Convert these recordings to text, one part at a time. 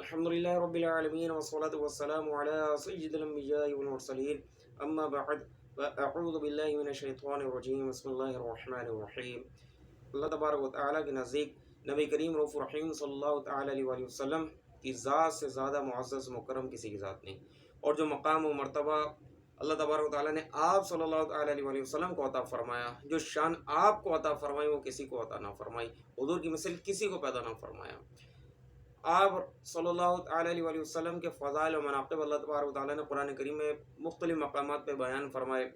الحمد لله رب العالمين والصلاة والسلام على سيد الأنبياء والمرسلين أما بعد فأعوذ بالله من الشیطان الرجیم بسم اللہ الرحمن الرحیم۔ اللہ تبارک و تعالیٰ کے نزدیک نبی کریم رؤوف رحیم صلی اللہ تعالیٰ علیہ وآلہ وسلم کی ذات سے زیادہ معزز مکرم کسی کی ذات نہیں، اور جو مقام و مرتبہ اللہ تبارک و تعالیٰ نے آپ صلی اللہ تعالیٰ علیہ وآلہ وسلم کو عطا فرمایا، جو شان آپ کو عطا فرمائی وہ کسی کو عطا نہ فرمائی، حضور کی مثل کسی کو پیدا نہ فرمایا۔ آپ صلی اللہ تعالیٰ علیہ وآلہ وسلم کے فضائل و مناقب اللہ تبارک و تعالیٰ نے قرآن کریم میں مختلف مقامات پہ بیان فرمائے،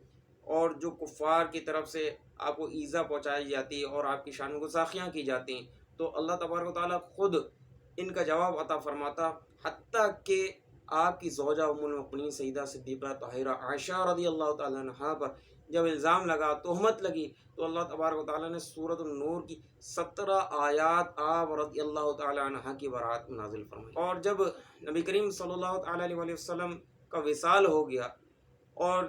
اور جو کفار کی طرف سے آپ کو ایذا پہنچائی جاتی اور آپ کی شان گستاخیاں کی جاتی تو اللہ تبارک و تعالیٰ خود ان کا جواب عطا فرماتا، حتیٰ کہ آپ کی زوجہ ام المؤمنین سیدہ صدیقہ طاہرہ عائشہ رضی اللہ تعالیٰ عنہا پر جب الزام لگا، تہمت لگی، تو اللہ تبارک و تعالیٰ نے سورۃ النور کی 17 آیات آپ رضی اللہ تعالیٰ عنہا کی برات میں نازل فرمائی۔ اور جب نبی کریم صلی اللہ تعالیٰ علیہ وآلہ وسلم کا وصال ہو گیا اور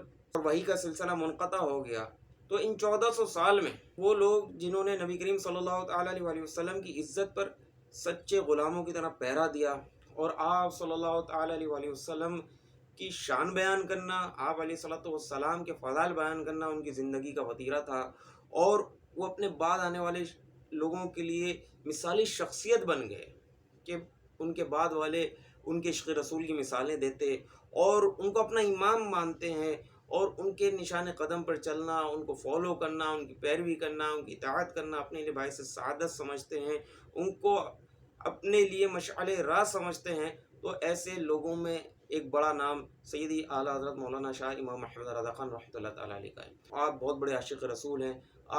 وحی کا سلسلہ منقطع ہو گیا، تو ان 1400 سال میں وہ لوگ جنہوں نے نبی کریم صلی اللہ تعالیٰ علیہ وآلہ وسلم کی عزت پر سچے غلاموں کی طرح پہرا دیا، اور آپ صلی اللہ تعالیٰ علیہ وآلہ وسلم کی شان بیان کرنا، آپ علیہ الصلوۃ والسلام کے فضائل بیان کرنا ان کی زندگی کا وتیرہ تھا، اور وہ اپنے بعد آنے والے لوگوں کے لیے مثالی شخصیت بن گئے کہ ان کے بعد والے ان کے عشق رسول کی مثالیں دیتے اور ان کو اپنا امام مانتے ہیں، اور ان کے نشان قدم پر چلنا، ان کو فالو کرنا، ان کی پیروی کرنا، ان کی اطاعت کرنا اپنے لیے باعث سعادت سمجھتے ہیں، ان کو اپنے لیے مشعل راہ سمجھتے ہیں۔ تو ایسے لوگوں میں ایک بڑا نام سیدی اعلیٰ حضرت مولانا شاہ امام احمد رضا خان رحمۃ اللہ تعالیٰ علیہ کا ہے۔ آپ بہت بڑے عاشق رسول ہیں،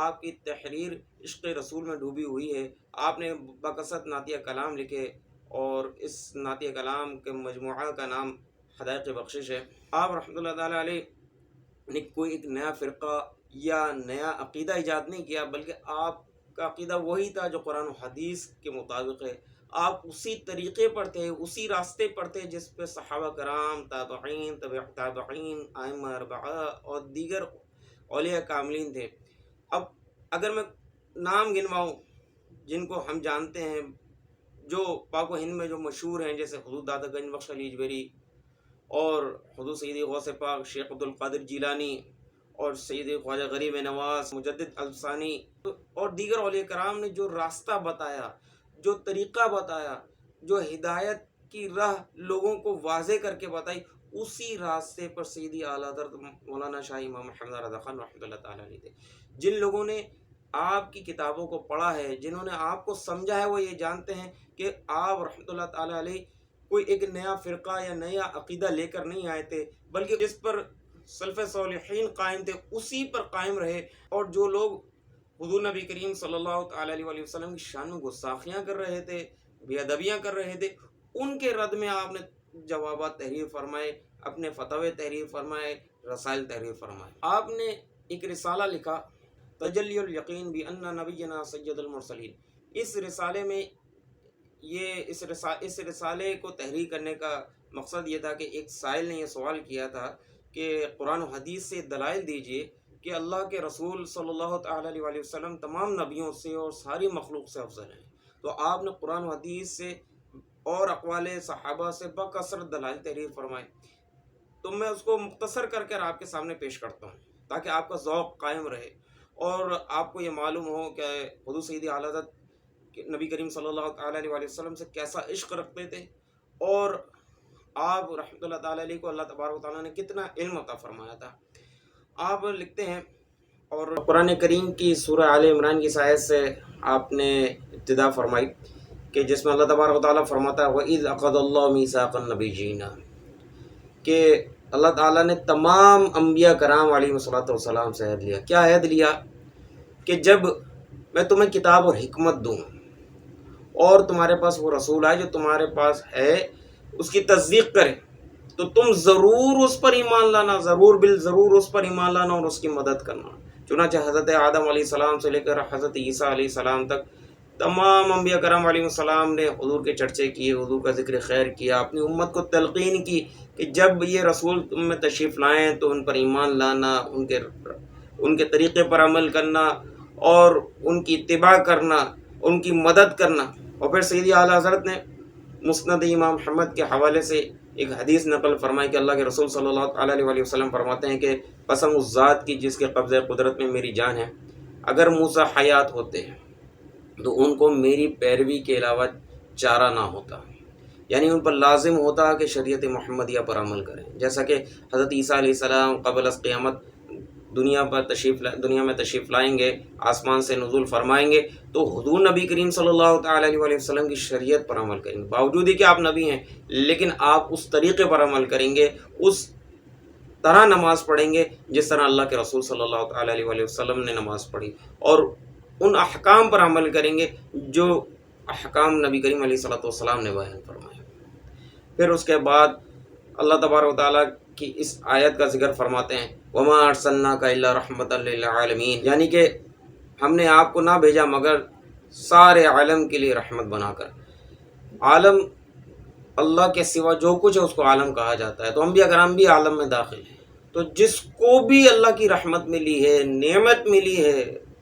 آپ کی تحریر عشق رسول میں ڈوبی ہوئی ہے، آپ نے بکثرت نعتیہ کلام لکھے، اور اس نعتیہ کلام کے مجموعہ کا نام حدائق بخشش ہے۔ آپ رحمۃ اللہ تعالیٰ علیہ نے کوئی ایک نیا فرقہ یا نیا عقیدہ ایجاد نہیں کیا، بلکہ آپ کا عقیدہ وہی تھا جو قرآن و حدیث کے مطابق ہے۔ آپ اسی طریقے پر تھے، اسی راستے پر تھے جس پہ صحابہ کرام، تابعین، تبع تابعین، ائمہ اربعہ اور دیگر اولیاء کاملین تھے۔ اب اگر میں نام گنواؤں جن کو ہم جانتے ہیں، جو پاک و ہند میں جو مشہور ہیں، جیسے حضور دادا گنج بخش علی اجمیری، اور حضور سیدی غوث پاک شیخ عبدالقادر جیلانی، اور سیدی خواجہ غریب نواز، مجدد الفسانی، اور دیگر اولیاء کرام نے جو راستہ بتایا، جو طریقہ بتایا، جو ہدایت کی راہ لوگوں کو واضح کر کے بتائی، اسی راستے پر سیدی اعلیٰ حضرت مولانا شاہ امام احمد رضا خان رحمۃ اللہ تعالیٰ علیہ تھے۔ جن لوگوں نے آپ کی کتابوں کو پڑھا ہے، جنہوں نے آپ کو سمجھا ہے، وہ یہ جانتے ہیں کہ آپ رحمۃ اللہ تعالیٰ علیہ کوئی ایک نیا فرقہ یا نیا عقیدہ لے کر نہیں آئے تھے، بلکہ جس پر سلف صالحین قائم تھے اسی پر قائم رہے، اور جو لوگ حضور نبی کریم صلی اللہ تعالیٰ علیہ وآلہ وسلم کی شان میں گستاخیاں کر رہے تھے، بے ادبیاں کر رہے تھے، ان کے رد میں آپ نے جوابات تحریر فرمائے، اپنے فتوے تحریر فرمائے، رسائل تحریر فرمائے۔ آپ نے ایک رسالہ لکھا، تجلی الیقین بان نبینا سید المرسلین۔ اس رسالے میں اس رسالے کو تحریر کرنے کا مقصد یہ تھا کہ ایک سائل نے یہ سوال کیا تھا کہ قرآن و حدیث سے دلائل دیجئے کہ اللہ کے رسول صلی اللہ تعالیٰ علیہ وآلہ وسلم تمام نبیوں سے اور ساری مخلوق سے افضل ہیں۔ تو آپ نے قرآن و حدیث سے اور اقوال صحابہ سے بکثرت دلائل تحریر فرمائے، تو میں اس کو مختصر کر کر آپ کے سامنے پیش کرتا ہوں تاکہ آپ کا ذوق قائم رہے، اور آپ کو یہ معلوم ہو کہ حضور سیدی اعلیٰ حضرت نبی کریم صلی اللہ تعالیٰ علیہ وآلہ وسلم سے کیسا عشق رکھتے تھے، اور آپ رحمۃ اللہ تعالیٰ علیہ کو اللہ تبارک و تعالیٰ نے کتنا علم عطا فرمایا تھا۔ آپ لکھتے ہیں، اور قرآن کریم کی سورہ آل عمران کی آیت سے آپ نے ابتدا فرمائی کہ جس میں اللہ تبارک و تعالیٰ فرماتا ہے وَإِذْ أَخَذَ اللَّهُ مِيثَاقَ النَّبِيِّينَ، کہ اللہ تعالیٰ نے تمام انبیاء کرام علیہ الصلوۃ والسلام سے عہد لیا۔ کیا عہد لیا؟ کہ جب میں تمہیں کتاب اور حکمت دوں، اور تمہارے پاس وہ رسول آئے جو تمہارے پاس ہے اس کی تصدیق کرے، تو تم ضرور اس پر ایمان لانا، ضرور بالضرور اس پر ایمان لانا اور اس کی مدد کرنا۔ چنانچہ حضرت آدم علیہ السلام سے لے کر حضرت عیسیٰ علیہ السلام تک تمام انبیاء کرام علیہ السلام نے حضور کے چرچے کیے، حضور کا ذکر خیر کیا، اپنی امت کو تلقین کی کہ جب یہ رسول تم میں تشریف لائیں تو ان پر ایمان لانا، ان کے طریقے پر عمل کرنا، اور ان کی اتباع کرنا، ان کی مدد کرنا۔ اور پھر سیدی اعلیٰ حضرت نے مسند امام محمد کے حوالے سے ایک حدیث نقل فرمائی کہ اللہ کے رسول صلی اللہ علیہ وآلہ وسلم فرماتے ہیں کہ قسم اس ذات کی جس کے قبضہ قدرت میں میری جان ہے، اگر موسیٰ حیات ہوتے تو ان کو میری پیروی کے علاوہ چارہ نہ ہوتا، یعنی ان پر لازم ہوتا کہ شریعت محمدیہ پر عمل کریں، جیسا کہ حضرت عیسیٰ علیہ السلام قبل از قیامت دنیا میں تشریف لائیں گے، آسمان سے نزول فرمائیں گے، تو حضور نبی کریم صلی اللہ تعالیٰ علیہ وسلم کی شریعت پر عمل کریں گے، باوجود ہی کہ آپ نبی ہیں لیکن آپ اس طریقے پر عمل کریں گے، اس طرح نماز پڑھیں گے جس طرح اللہ کے رسول صلی اللہ تعالیٰ علیہ وسلم نے نماز پڑھی، اور ان احکام پر عمل کریں گے جو احکام نبی کریم علیہ الصلوۃ والسلام نے بیان فرمائے۔ پھر اس کے بعد اللہ تبارک و تعالیٰ کی اس آیت کا ذکر فرماتے ہیں وَمَا أَرْسَلْنَاكَ إِلَّا رَحْمَةً لِّلْعَالَمِينَ، یعنی کہ ہم نے آپ کو نہ بھیجا مگر سارے عالم کے لیے رحمت بنا کر۔ عالم اللہ کے سوا جو کچھ ہے اس کو عالم کہا جاتا ہے، تو انبیاء کرام بھی عالم میں داخل ہیں۔ تو جس کو بھی اللہ کی رحمت ملی ہے، نعمت ملی ہے،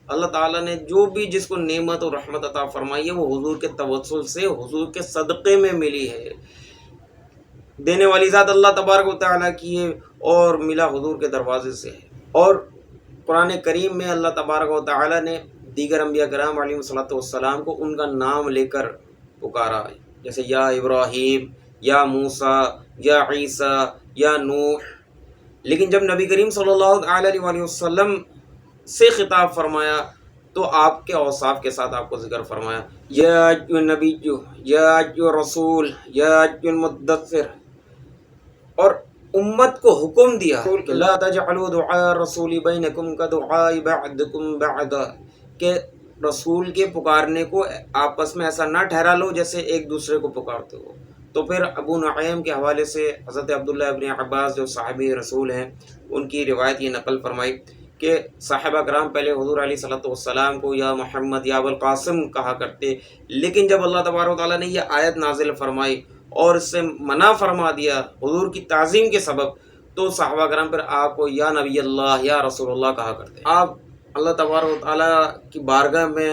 اللہ تعالیٰ نے جو بھی جس کو نعمت اور رحمت عطا فرمائی ہے وہ حضور کے توسل سے، حضور کے صدقے میں ملی ہے۔ دینے والی ذات اللہ تبارک و تعالیٰ کی ہے اور ملا حضور کے دروازے سے ہے۔ اور قرآن کریم میں اللہ تبارک و تعالیٰ نے دیگر انبیاء کرام علیہ الصلوۃ والسلام کو ان کا نام لے کر پکارا ہے، جیسے یا ابراہیم، یا موسیٰ، یا عیسیٰ، یا نوح۔ لیکن جب نبی کریم صلی اللہ علیہ وآلہ وسلم سے خطاب فرمایا تو آپ کے اوصاف کے ساتھ آپ کو ذکر فرمایا، یا ایھا النبی، یا ایھا الرسول، یا ایھا المدثر، اور امت کو حکم دیا کہ لا تجعلوا دعاء الرسول بینکم کدعاء بعضکم بعضا، کہ رسول کے پکارنے کو آپس میں ایسا نہ ٹھہرا لو جیسے ایک دوسرے کو پکارتے ہو۔ تو پھر ابو نعیم کے حوالے سے حضرت عبداللہ ابن عباس جو صحابی رسول ہیں ان کی روایت یہ نقل فرمائی کہ صحابہ کرام پہلے حضور علیہ صلوۃ والسلام کو یا محمد یا ابوالقاسم کہا کرتے، لیکن جب اللہ تبارک و تعالیٰ نے یہ آیت نازل فرمائی اور اس سے منع فرما دیا حضور کی تعظیم کے سبب، تو صحابہ کرام پھر آپ کو یا نبی اللہ یا رسول اللہ کہا کرتے۔ آپ اللہ تبارک و تعالیٰ کی بارگاہ میں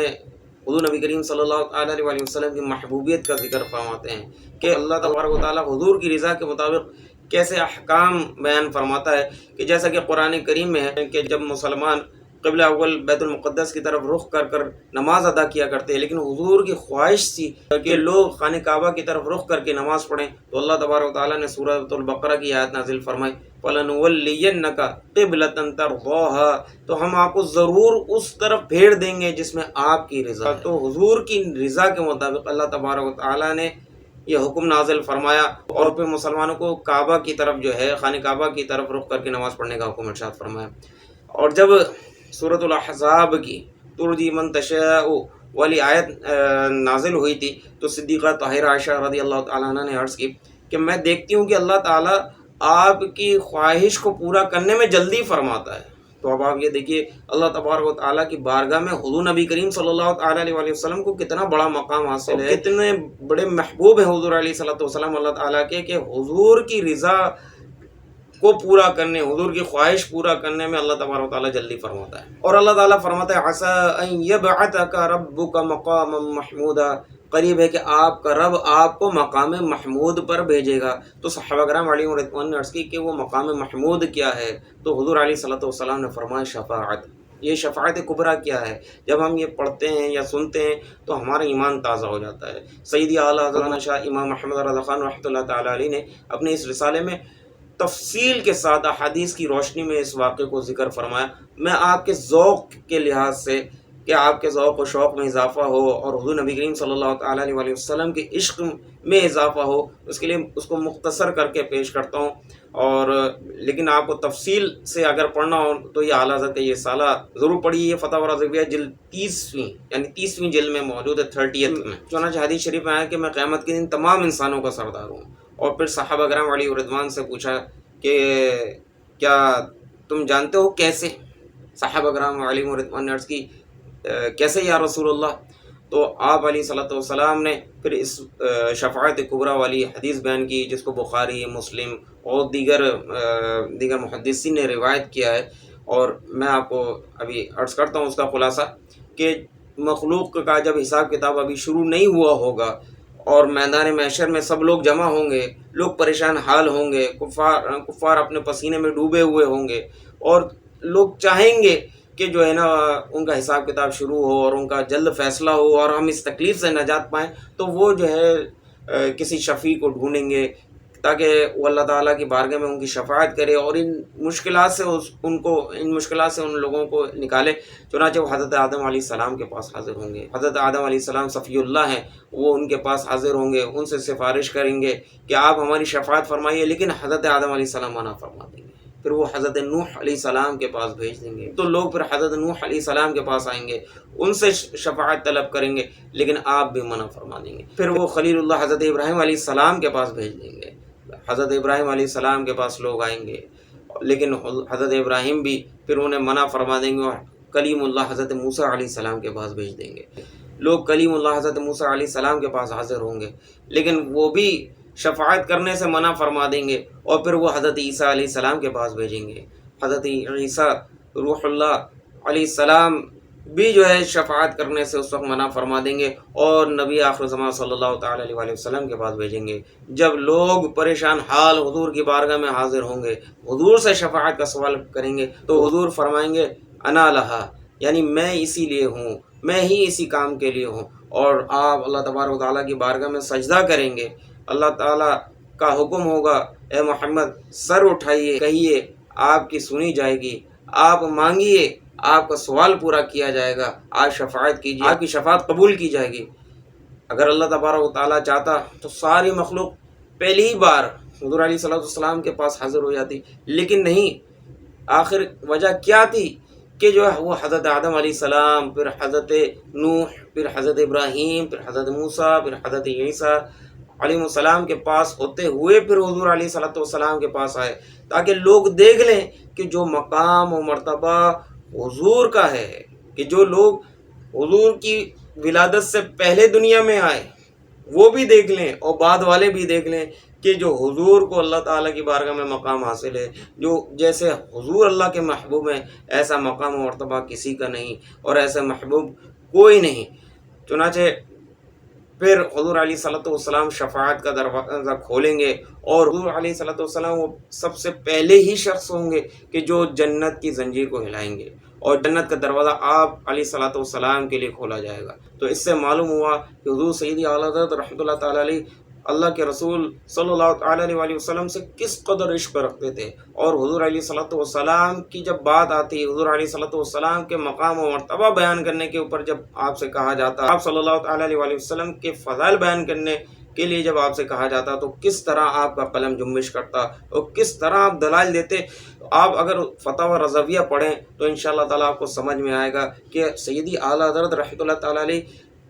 حضور نبی کریم صلی اللہ علیہ وآلہ وسلم کی محبوبیت کا ذکر فرماتے ہیں کہ اللہ تبارک و تعالیٰ حضور کی رضا کے مطابق کیسے احکام بیان فرماتا ہے، کہ جیسا کہ قرآن کریم میں ہے کہ جب مسلمان قبلہ اول بیت المقدس کی طرف رخ کر کر نماز ادا کیا کرتے ہیں، لیکن حضور کی خواہش تھی کہ لوگ خانہ کعبہ کی طرف رخ کر کے نماز پڑھیں، تو اللہ تبارک و تعالیٰ نے سورۃ البقرہ کی آیت نازل فرمائی فَلَنُوَلِّيَنَّكَ قِبْلَةً تَرْضَاهَا، تو ہم آپ کو ضرور اس طرف پھیر دیں گے جس میں آپ کی رضا ہے۔ تو حضور کی رضا کے مطابق اللہ تبارک و تعالیٰ نے یہ حکم نازل فرمایا، اور پھر مسلمانوں کو کعبہ کی طرف جو ہے خانہ کعبہ کی طرف رخ کر کے نماز پڑھنے کا حکم ارشاد فرمایا۔ اور جب سورۃ الاحزاب کی ترجی من تشاء والی آیت نازل ہوئی تھی تو صدیقہ طاہرہ عائشہ رضی اللہ تعالیٰ عنہ نے عرض کی کہ میں دیکھتی ہوں کہ اللہ تعالیٰ آپ کی خواہش کو پورا کرنے میں جلدی فرماتا ہے۔ تو اب آپ یہ دیکھیے اللہ تبارک و تعالیٰ کی بارگاہ میں حضور نبی کریم صلی اللہ تعالیٰ علیہ وسلم کو کتنا بڑا مقام حاصل ہے، کتنے بڑے محبوب ہیں حضور علیہ صلاۃ والسلام اللہ تعالیٰ کے، کہ حضور کی رضا کو پورا کرنے، حضور کی خواہش پورا کرنے میں اللہ تبارک و تعالیٰ جلدی فرماتا ہے۔ اور اللہ تعالیٰ فرماتا ہے عَسَىٰ أَن يَبْعَثَكَ رَبُّكَ مَقَامًا مَحْمُودًا، قریب ہے کہ آپ کا رب آپ کو مقام محمود پر بھیجے گا۔ تو صحابہ کرام علیہ رضوان نے عرض کی کہ وہ مقام محمود کیا ہے؟ تو حضور علیہ صلاۃ والسلام نے فرمایا شفاعت۔ یہ شفاعت کبریٰ کیا ہے؟ جب ہم یہ پڑھتے ہیں یا سنتے ہیں تو ہمارا ایمان تازہ ہو جاتا ہے۔ سیدی اعلیٰ حضرت شاہ امام محمد رضا خان رحمۃ اللہ تعالیٰ علیہ نے اپنے اس رسالے میں تفصیل کے ساتھ احادیث کی روشنی میں اس واقعے کو ذکر فرمایا۔ میں آپ کے ذوق کے لحاظ سے کہ آپ کے ذوق و شوق میں اضافہ ہو اور حضور نبی کریم صلی اللہ تعالیٰ علیہ وسلم کے عشق میں اضافہ ہو، اس کے لیے اس کو مختصر کر کے پیش کرتا ہوں، اور لیکن آپ کو تفصیل سے اگر پڑھنا ہو تو یہ اعلیٰ حضرت کا یہ رسالہ ضرور پڑھیے۔ یہ فتح رضویہ جلد 30ویں یعنی 30ویں جلد میں موجود ہے، 30th میں۔ چنانچہ حدیث شریف میں آیا کہ میں قیامت کے دن تمام انسانوں کا سردار ہوں۔ اور پھر صحابہ کرام علیہ رضوان سے پوچھا کہ کیا تم جانتے ہو کیسے؟ صحابہ کرام علیہ رضوان نے عرض کی کیسے یا رسول اللہ؟ تو آپ علیہ صلاۃ والسلام نے پھر اس شفاعت کبریٰ والی حدیث بیان کی جس کو بخاری، مسلم اور دیگر محدثین نے روایت کیا ہے، اور میں آپ کو ابھی عرض کرتا ہوں اس کا خلاصہ کہ مخلوق کا جب حساب کتاب ابھی شروع نہیں ہوا ہوگا اور میدان محشر میں سب لوگ جمع ہوں گے، لوگ پریشان حال ہوں گے، کفار اپنے پسینے میں ڈوبے ہوئے ہوں گے، اور لوگ چاہیں گے کہ جو ہے نا ان کا حساب کتاب شروع ہو اور ان کا جلد فیصلہ ہو اور ہم اس تکلیف سے نجات پائیں، تو وہ جو ہے کسی شفیع کو ڈھونڈیں گے تاکہ وہ اللہ تعالیٰ کی بارگاہ میں ان کی شفاعت کرے اور ان مشکلات سے ان لوگوں کو نکالے۔ چنانچہ وہ حضرت آدم علیہ السلام کے پاس حاضر ہوں گے۔ حضرت آدم علیہ السلام صفی اللہ ہیں، وہ ان کے پاس حاضر ہوں گے، ان سے سفارش کریں گے کہ آپ ہماری شفاعت فرمائیے، لیکن حضرت آدم علیہ السلام منع فرما دیں گے۔ پھر وہ حضرت نوح علیہ السلام کے پاس بھیج دیں گے، تو لوگ پھر حضرت نوح علیہ السلام کے پاس آئیں گے، ان سے شفاعت طلب کریں گے، لیکن آپ بھی منع فرما دیں گے۔ پھر وہ خلیل اللہ حضرت ابراہیم علیہ السلام کے پاس بھیج دیں گے، حضرت ابراہیم علیہ السلام کے پاس لوگ آئیں گے، لیکن حضرت ابراہیم بھی پھر انہیں منع فرما دیں گے، اور کلیم اللہ حضرت موسیٰ علیہ السلام کے پاس بھیج دیں گے۔ لوگ کلیم اللہ حضرت موسیٰ علیہ السلام کے پاس حاضر ہوں گے، لیکن وہ بھی شفاعت کرنے سے منع فرما دیں گے، اور پھر وہ حضرت عیسیٰ علیہ السلام کے پاس بھیجیں گے۔ حضرت عیسیٰ روح اللہ علیہ السلام بھی جو ہے شفاعت کرنے سے اس وقت منع فرما دیں گے، اور نبی آخر زمان صلی اللہ تعالیٰ علیہ وسلم کے پاس بھیجیں گے۔ جب لوگ پریشان حال حضور کی بارگاہ میں حاضر ہوں گے، حضور سے شفاعت کا سوال کریں گے، تو حضور فرمائیں گے انا لہا، یعنی میں اسی لیے ہوں، میں ہی اسی کام کے لیے ہوں، اور آپ اللہ تبارک و تعالیٰ کی بارگاہ میں سجدہ کریں گے۔ اللہ تعالیٰ کا حکم ہوگا، اے محمد سر اٹھائیے، کہیے آپ کی سنی جائے گی، آپ مانگیے آپ کا سوال پورا کیا جائے گا، آپ شفاعت کیجیے، آپ کی شفاعت قبول کی جائے گی۔ اگر اللہ تبارک و تعالیٰ چاہتا تو ساری مخلوق پہلی ہی بار حضور علیہ السلام کے پاس حاضر ہو جاتی، لیکن نہیں۔ آخر وجہ کیا تھی کہ جو ہے وہ حضرت آدم علیہ السلام، پھر حضرت نوح، پھر حضرت ابراہیم، پھر حضرت موسیٰ، پھر حضرت عیسیٰ علیہ السلام کے پاس ہوتے ہوئے پھر حضور علیہ السلام کے پاس آئے، تاکہ لوگ دیکھ لیں کہ جو مقام و مرتبہ حضور کا ہے، کہ جو لوگ حضور کی ولادت سے پہلے دنیا میں آئے وہ بھی دیکھ لیں، اور بعد والے بھی دیکھ لیں کہ جو حضور کو اللہ تعالیٰ کی بارگاہ میں مقام حاصل ہے، جو جیسے حضور اللہ کے محبوب ہیں، ایسا مقام و مرتبہ کسی کا نہیں، اور ایسا محبوب کوئی نہیں۔ چنانچہ پھر حضور علیہ السلام شفاعت کا دروازہ کھولیں گے، اور حضور علیہ السلام وہ سب سے پہلے ہی شخص ہوں گے کہ جو جنت کی زنجیر کو ہلائیں گے، اور جنت کا دروازہ آپ علیہ السلام کے لیے کھولا جائے گا۔ تو اس سے معلوم ہوا کہ حضور سیدی اعلیٰ حضرت رحمۃ اللہ تعالیٰ علیہ اللہ کے رسول صلی اللہ تعالیٰ علیہ وسلم سے کس قدر عشق رکھتے تھے، اور حضور علیہ السلام کی جب بات آتی، حضور علیہ السلام کے مقام و مرتبہ بیان کرنے کے اوپر جب آپ سے کہا جاتا، آپ صلی اللہ تعالیٰ علیہ وسلم کے فضائل بیان کرنے کے لیے جب آپ سے کہا جاتا، تو کس طرح آپ کا قلم جنبش کرتا اور کس طرح آپ دلائل دیتے۔ آپ اگر فتاوی رضویہ پڑھیں تو انشاءاللہ تعالیٰ آپ کو سمجھ میں آئے گا کہ سیدی اعلیٰ حضرت رحمۃ اللہ تعالیٰ علیہ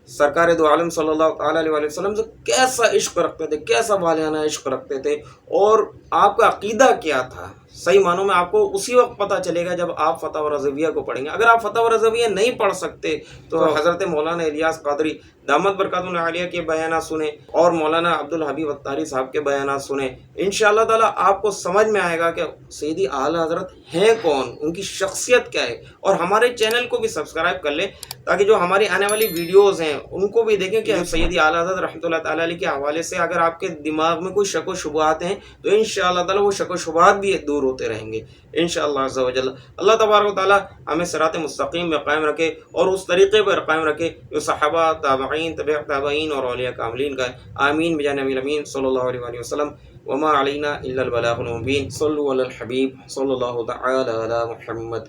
سرکار دو عالم صلی اللہ تعالیٰ علیہ وسلم سے کیسا عشق رکھتے تھے، کیسا والہانہ عشق رکھتے تھے، اور آپ کا عقیدہ کیا تھا۔ صحیح معنوں میں آپ کو اسی وقت پتہ چلے گا جب آپ فتاوی رضویہ کو پڑھیں گے۔ اگر آپ فتاوی رضویہ نہیں پڑھ سکتے تو حضرت مولانا الیاس قادری دامت برکاتہ العالیہ کے بیانات سنیں، اور مولانا عبدالحبیب اتاری صاحب کے بیانات سنیں۔ انشاءاللہ تعالیٰ آپ کو سمجھ میں آئے گا کہ سیدی اعلیٰ حضرت ہیں کون، ان کی شخصیت کیا ہے۔ اور ہمارے چینل کو بھی سبسکرائب کر لیں تاکہ جو ہماری آنے والی ویڈیوز ہیں ان کو بھی دیکھیں کہ سیدی اعلیٰ حضرت رحمۃ اللہ تعالیٰ علیہ کے حوالے سے اگر آپ کے دماغ میں کوئی شک و شبہات ہیں تو انشاءاللہ تعالیٰ وہ شک و شبہات بھی دور ہوتے رہیں گے انشاءاللہ عز و جل۔ اللہ تبارک و تعالیٰ ہمیں صراط مستقیم میں قائم رکھے اور اس طریقے پر قائم رکھے جو صحابہ، تابعین، تبع تابعین اور اولیاء کاملین کا ہے۔ آمین بجانب الامین صلی اللہ علیہ وسلم۔ وما علینا الا البلاغ المبین۔ صلوا علی الحبیب صلی اللہ تعالی علی محمد۔